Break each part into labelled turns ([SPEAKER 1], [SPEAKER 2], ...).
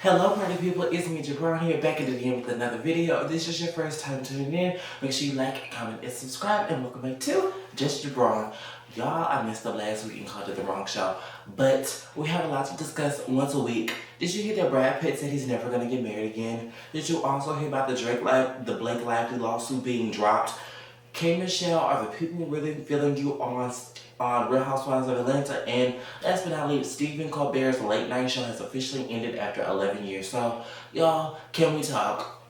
[SPEAKER 1] Hello party people, it's me JiBron here, back at it again with another video. If this is your first time tuning in, make sure you like, comment, and subscribe, and welcome back to Just JiBron. Y'all, I messed up last week and called it the wrong show, but we have a lot to discuss once a week. Did you hear that Brad Pitt said he's never gonna get married again? Did you also hear about the Blake Lively lawsuit being dropped? K.Michelle, are the people really feeling you on Real Housewives of Atlanta? And last but not least, Stephen Colbert's late night show has officially ended after 11 years. So, y'all, can we talk?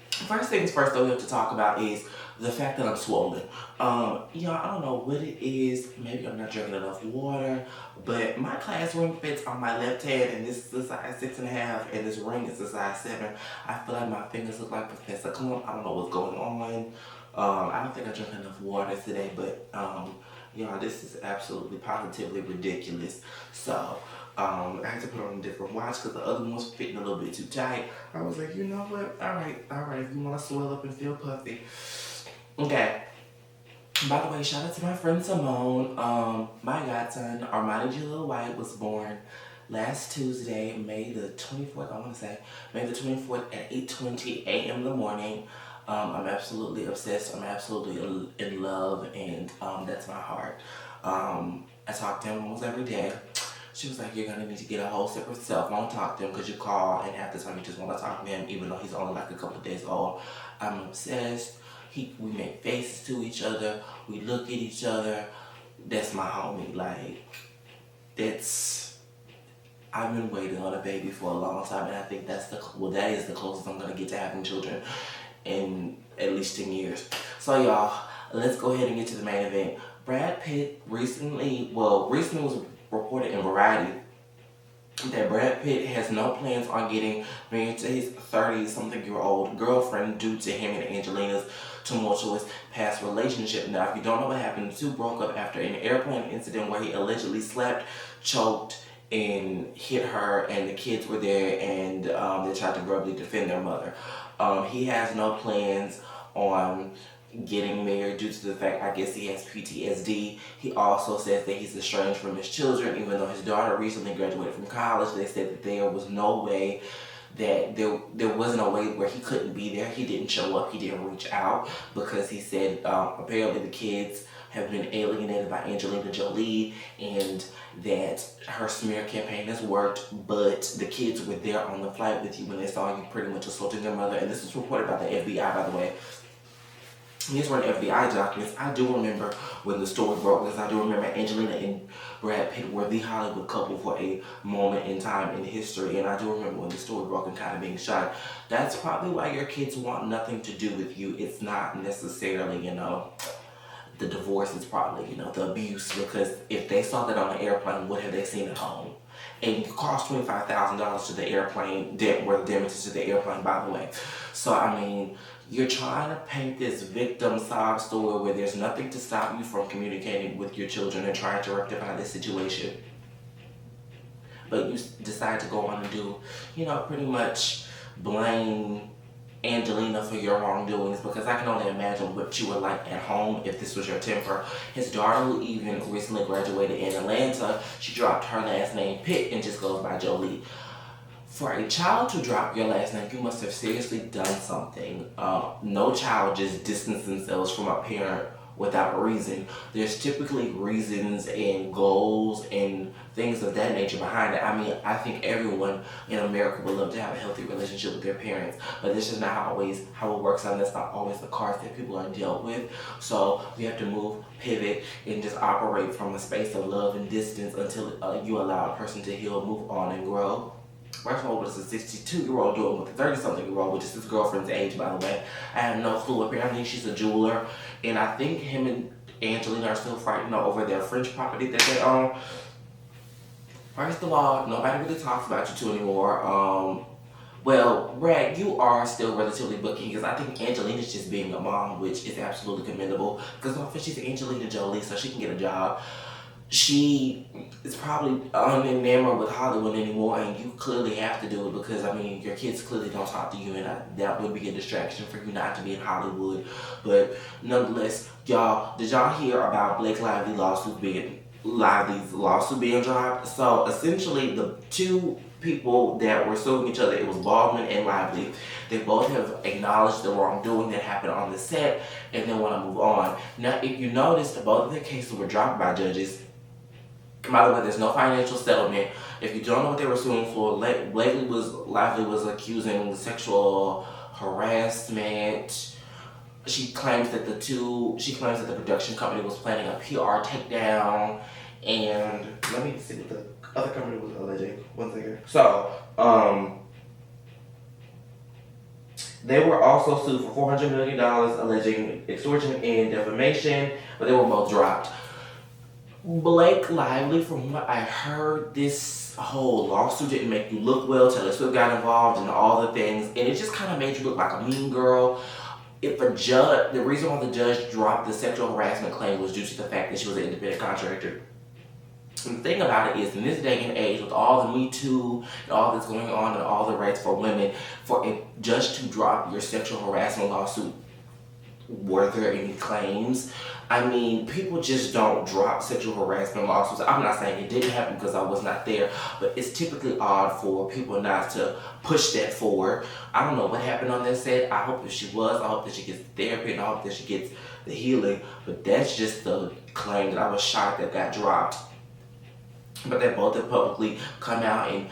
[SPEAKER 1] First things first that we have to talk about is the fact that I'm swollen. Y'all, I don't know what it is. Maybe I'm not drinking enough water, but my class ring fits on my left hand, and this is a size 6.5, and this ring is a size 7. I feel like my fingers look like Professor Clump. I don't know what's going on. I don't think I drank enough water today, but y'all, this is absolutely positively ridiculous. So I had to put on a different watch because the other one was fitting a little bit too tight. I was like, you know what? All right. If you want to swell up and feel puffy, okay. By the way, shout out to my friend Simone. My godson, Armani G. Lil White, was born last Tuesday, May the 24th, I want to say. May the 24th at 8:20 a.m. in the morning. I'm absolutely obsessed. I'm absolutely in love, and that's my heart. I talk to him almost every day. She was like, you're going to need to get a whole separate cell phone, talk to him, because you call, and half the time you just want to talk to him, even though he's only like a couple of days old. I'm obsessed. We make faces to each other. We look at each other. That's my homie. Like, I've been waiting on a baby for a long time, and I think that is the closest I'm going to get to having children in at least 10 years. So y'all, let's go ahead and get to the main event. Brad Pitt recently was reported in Variety that Brad Pitt has no plans on getting married to his 30-something-year-old girlfriend due to him and Angelina's tumultuous past relationship. Now, if you don't know what happened, the two broke up after an airplane incident where he allegedly slapped, choked, and hit her, and the kids were there, and they tried to verbally defend their mother. He has no plans on getting married due to the fact, I guess, he has PTSD. He also says that he's estranged from his children, even though his daughter recently graduated from college. They said that there was no way there wasn't a way where he couldn't be there. He didn't show up. He didn't reach out because he said apparently the kids have been alienated by Angelina Jolie, and that her smear campaign has worked, but the kids were there on the flight with you when they saw you pretty much assaulting their mother. And this was reported by the FBI, by the way. These were FBI documents. I do remember when the story broke, because I do remember Angelina and Brad Pitt were the Hollywood couple for a moment in time in history, and I do remember when the story broke and kind of being shocked. That's probably why your kids want nothing to do with you. It's not necessarily, the divorce, is probably, the abuse, because if they saw that on the airplane, what have they seen at home? And it cost $25,000 to the airplane, were damages to the airplane, by the way. So, I mean, you're trying to paint this victim sob story where there's nothing to stop you from communicating with your children and trying to rectify this situation. But you decide to go on and do, pretty much blame Angelina for your wrongdoings, because I can only imagine what you were like at home if this was your temper. His daughter, who even recently graduated in Atlanta, she dropped her last name Pitt and just goes by Jolie. For a child to drop your last name, you must have seriously done something. No child just distances themselves from a parent without a reason. There's typically reasons and goals and things of that nature behind it. I mean, I think everyone in America would love to have a healthy relationship with their parents, but this is not always how it works, and that's not always the cards that people are dealt with. So we have to move, pivot, and just operate from a space of love and distance until you allow a person to heal, move on, and grow. First of all, what is a 62-year-old doing with a 30-something-year-old, which is his girlfriend's age, by the way? I have no clue. Apparently, she's a jeweler, and I think him and Angelina are still fighting over their French property that they own. First of all, nobody really talks about you two anymore. Well, Brad, you are still relatively booking, because I think Angelina's just being a mom, which is absolutely commendable, because she's Angelina Jolie, so she can get a job. She is probably unenamored with Hollywood anymore, and you clearly have to do it because, I mean, your kids clearly don't talk to you, and that would be a distraction for you not to be in Hollywood. But nonetheless, y'all, did y'all hear about Blake Lively's lawsuit being dropped? So essentially, the two people that were suing each other. It was Baldwin and Lively. They both have acknowledged the wrongdoing that happened on the set and they want to move on. Now, if you notice, both of their cases were dropped by judges. By the way, there's no financial settlement. If you don't know what they were suing for, Lively was accusing sexual harassment. She claims that the production company was planning a PR takedown, and let me see what the other company was alleging. One second. So, they were also sued for $400 million alleging extortion and defamation, but they were both dropped. Blake Lively, from what I heard, this whole lawsuit didn't make you look well. Taylor Swift got involved and all the things, and it just kind of made you look like a mean girl. The reason why the judge dropped the sexual harassment claim was due to the fact that she was an independent contractor. And the thing about it is, in this day and age, with all the Me Too and all that's going on and all the rights for women, for a judge to drop your sexual harassment lawsuit, were there any claims? I mean, people just don't drop sexual harassment lawsuits. I'm not saying it didn't happen because I was not there, but it's typically odd for people not to push that forward. I don't know what happened on that set. I hope that she gets therapy, and I hope that she gets the healing, but that's just the claim that I was shocked that got dropped. But they both have publicly come out and,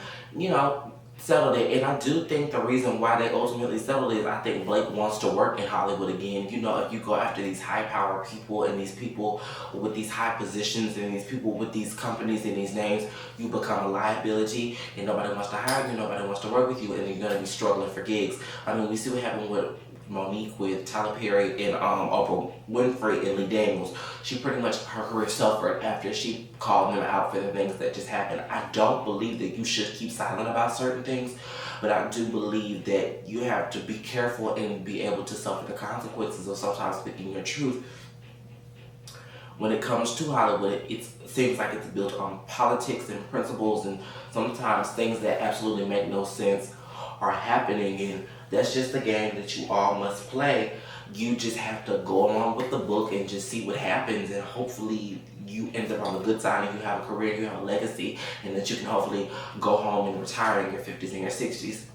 [SPEAKER 1] settled it. And I do think the reason why they ultimately settled is I think Blake wants to work in Hollywood again. If you go after these high power people and these people with these high positions and these people with these companies and these names, you become a liability and nobody wants to hire you, nobody wants to work with you, and you're going to be struggling for gigs. I mean, we see what happened with Monique, with Tyler Perry, and Oprah Winfrey and Lee Daniels. She pretty much, her career suffered after she called them out for the things that just happened. I don't believe that you should keep silent about certain things, but I do believe that you have to be careful and be able to suffer the consequences of sometimes speaking your truth. When it comes to Hollywood, it seems like it's built on politics and principles, and sometimes things that absolutely make no sense are happening, and that's just the game that you all must play. You just have to go along with the book and just see what happens, and hopefully you end up on the good side and you have a career, you have a legacy, and that you can hopefully go home and retire in your 50s and your 60s.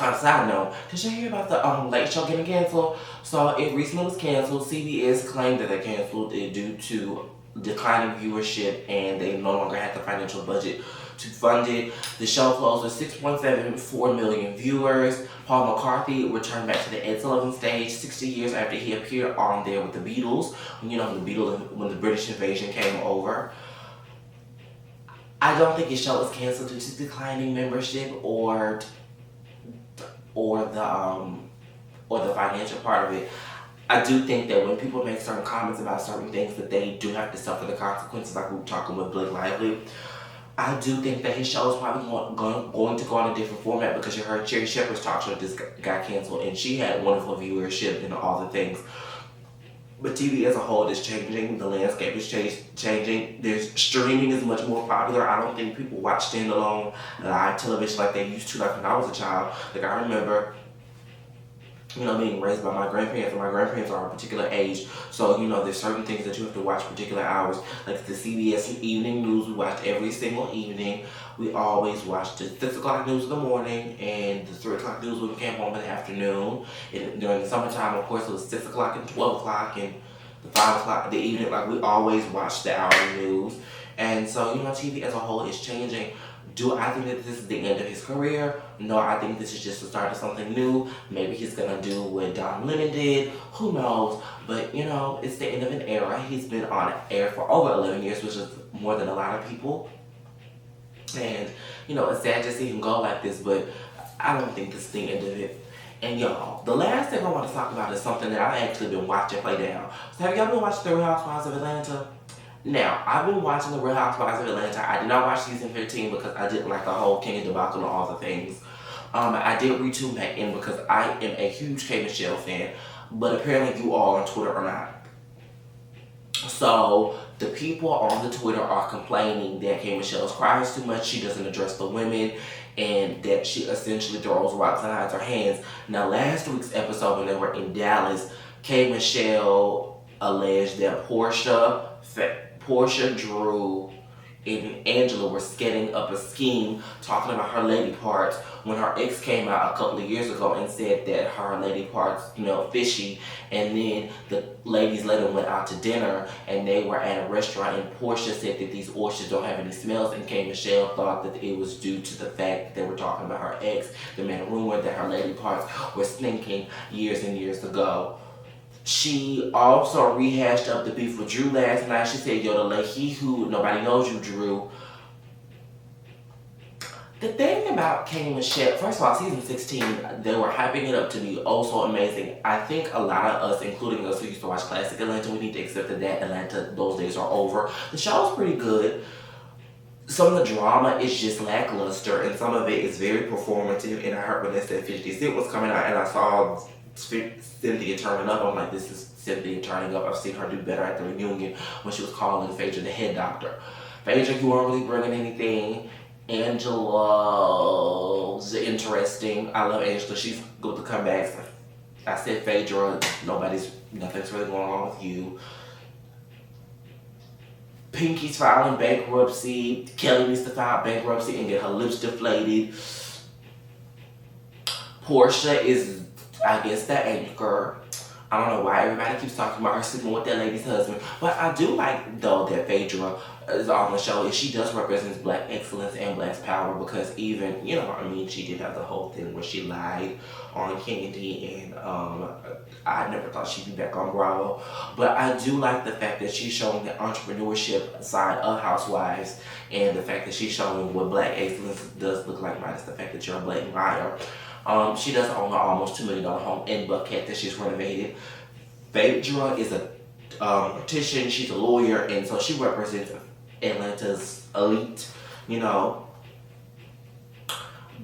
[SPEAKER 1] On a side note, did you hear about the Late Show getting canceled? So it recently was canceled. CBS claimed that they canceled it due to declining viewership and they no longer had the financial budget to fund it. The show closed with 6.74 million viewers. Paul McCarthy returned back to the Ed Sullivan stage 60 years after he appeared on there with the Beatles. When the British invasion came over. I don't think his show was canceled due to declining membership or the financial part of it. I do think that when people make certain comments about certain things, that they do have to suffer the consequences, like we were talking with Blake Lively. I do think that his show is probably going to go on a different format, because you heard Cherry Shepherd's talk show just got canceled and she had wonderful viewership and all the things. But TV as a whole is changing. The landscape is changing. Streaming is much more popular. I don't think people watch standalone live television like they used to, like when I was a child. Like I remember, being raised by my grandparents, and my grandparents are a particular age. So, there's certain things that you have to watch particular hours. Like the CBS evening news, we watched every single evening. We always watched the 6 o'clock news in the morning and the 3 o'clock news when we came home in the afternoon. And during the summertime, of course, it was 6 o'clock and 12 o'clock and the 5 o'clock, the evening. Like we always watched the hour news. And so, TV as a whole is changing. Do I think that this is the end of his career? No, I think this is just the start of something new. Maybe he's gonna do what Don Lennon did. Who knows? But, it's the end of an era. He's been on air for over 11 years, which is more than a lot of people. And, it's sad to see him go like this, but I don't think this is the end of it. And y'all, the last thing I want to talk about is something that I've actually been watching play down. So have y'all been watching The Real Housewives of Atlanta? Now, I've been watching The Real Housewives of Atlanta. I did not watch season 15 because I didn't like the whole King debacle and all the things. I did retune back in because I am a huge K.Michelle fan, but apparently you all on Twitter are not. So, the people on the Twitter are complaining that K.Michelle cries too much, she doesn't address the women, and that she essentially throws rocks and hides her hands. Now, last week's episode when they were in Dallas, K.Michelle alleged that Portia drew and Angela were setting up a scheme talking about her lady parts when her ex came out a couple of years ago and said that her lady parts smelled fishy. And then the ladies later went out to dinner and they were at a restaurant and Portia said that these oysters don't have any smells, and K.Michelle thought that it was due to the fact that they were talking about her ex. The man rumored that her lady parts were stinking years and years ago. She also rehashed up the beef with Drew last night. She said, "Yo, the he who nobody knows you, Drew." The thing about K.Michelle, first of all, season 16, they were hyping it up to be oh so amazing. I think a lot of us, including us who used to watch Classic Atlanta, we need to accept that Atlanta, those days are over. The show's pretty good. Some of the drama is just lackluster, and some of it is very performative. And I heard when they said 50 Cent was coming out, and I saw Cynthia turning up. I'm like, this is Cynthia turning up. I've seen her do better at the reunion when she was calling Phaedra the head doctor. Phaedra, you weren't really bringing anything. Angela's interesting. I love Angela. She's good to come back. I said Phaedra, nothing's really going on with you. Pinky's filing bankruptcy. Kelly needs to file bankruptcy and get her lips deflated. Portia is, I guess, the anchor. I don't know why everybody keeps talking about her sleeping with that lady's husband. But I do like, though, that Phaedra is on the show. And she does represent Black excellence and Black power, because even, she did have the whole thing where she lied on Candy, and I never thought she'd be back on Bravo. But I do like the fact that she's showing the entrepreneurship side of Housewives, and the fact that she's showing what Black excellence does look like, minus the fact that you're a blatant liar. She does own an almost $2 million home in Buckhead that she's renovated. Phaedra is a mortician, she's a lawyer, and so she represents Atlanta's elite,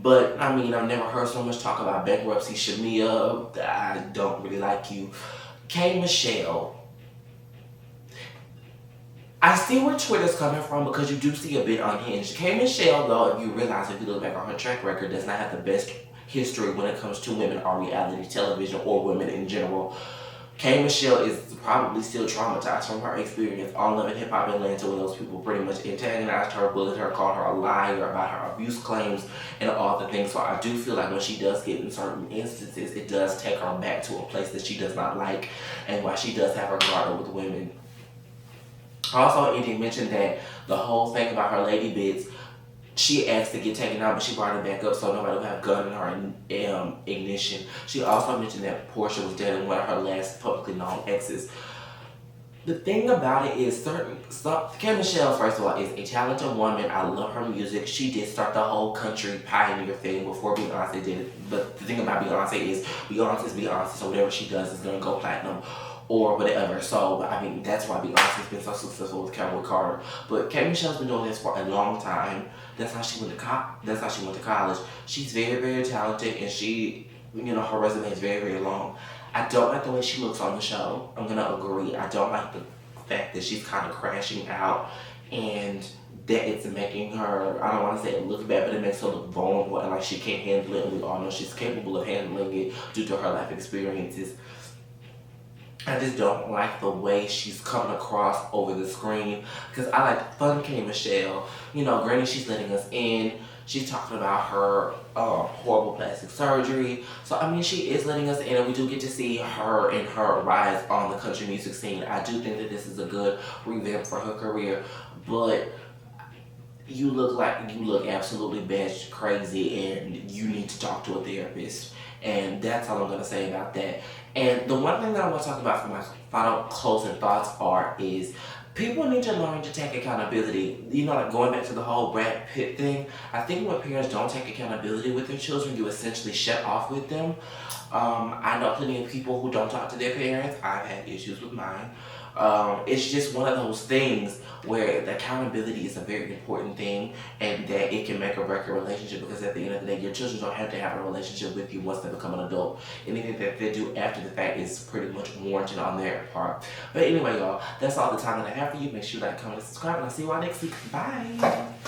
[SPEAKER 1] But, I've never heard so much talk about bankruptcy. Shamia, I don't really like you. K.Michelle. I see where Twitter's coming from, because you do see a bit unhinged. K.Michelle, though, if you look back on her track record, does not have the best history when it comes to women on reality television or women in general. K.Michelle is probably still traumatized from her experience on Love and Hip Hop Atlanta, when those people pretty much antagonized her, bullied her, called her a liar about her abuse claims and all the things. So I do feel like when she does get in certain instances, it does take her back to a place that she does not like, and why she does have her guard up with women. Also, Indy mentioned that the whole thing about her lady bits, she asked to get taken out, but she brought it back up so nobody would have a gun in her ignition. She also mentioned that Portia was dating one of her last publicly known exes. The thing about it is, K.Michelle, first of all, is a talented woman. I love her music. She did start the whole country pioneer thing before Beyonce did it. But the thing about Beyonce is, Beyonce's Beyonce, so whatever she does is going to go platinum or whatever. So, that's why Beyonce's been so successful with Cowboy Carter. But K.Michelle's been doing this for a long time. That's how she went to college. She's very, very talented, and she, her resume is very, very long. I don't like the way she looks on the show. I'm gonna agree. I don't like the fact that she's kind of crashing out, and that it's making her, I don't want to say it looks bad, but it makes her look vulnerable and like she can't handle it. And we all know she's capable of handling it due to her life experiences. I just don't like the way she's coming across over the screen, because I like fun K.Michelle. Granted, she's letting us in. She's talking about her horrible plastic surgery. So, she is letting us in, and we do get to see her and her rise on the country music scene. I do think that this is a good revamp for her career, but you look absolutely batshit crazy, and you need to talk to a therapist. And that's all I'm going to say about that. And the one thing that I want to talk about for my final closing thoughts is people need to learn to take accountability. Like going back to the whole Brad Pitt thing, I think when parents don't take accountability with their children, you essentially shut off with them. I know plenty of people who don't talk to their parents. I've had issues with mine. It's just one of those things where the accountability is a very important thing, and that it can make or break a relationship, because at the end of the day, your children don't have to have a relationship with you once they become an adult. Anything that they do after the fact is pretty much warranted on their part. But anyway, y'all, that's all the time that I have for you. Make sure you like, comment, and subscribe, and I'll see you all next week. Bye!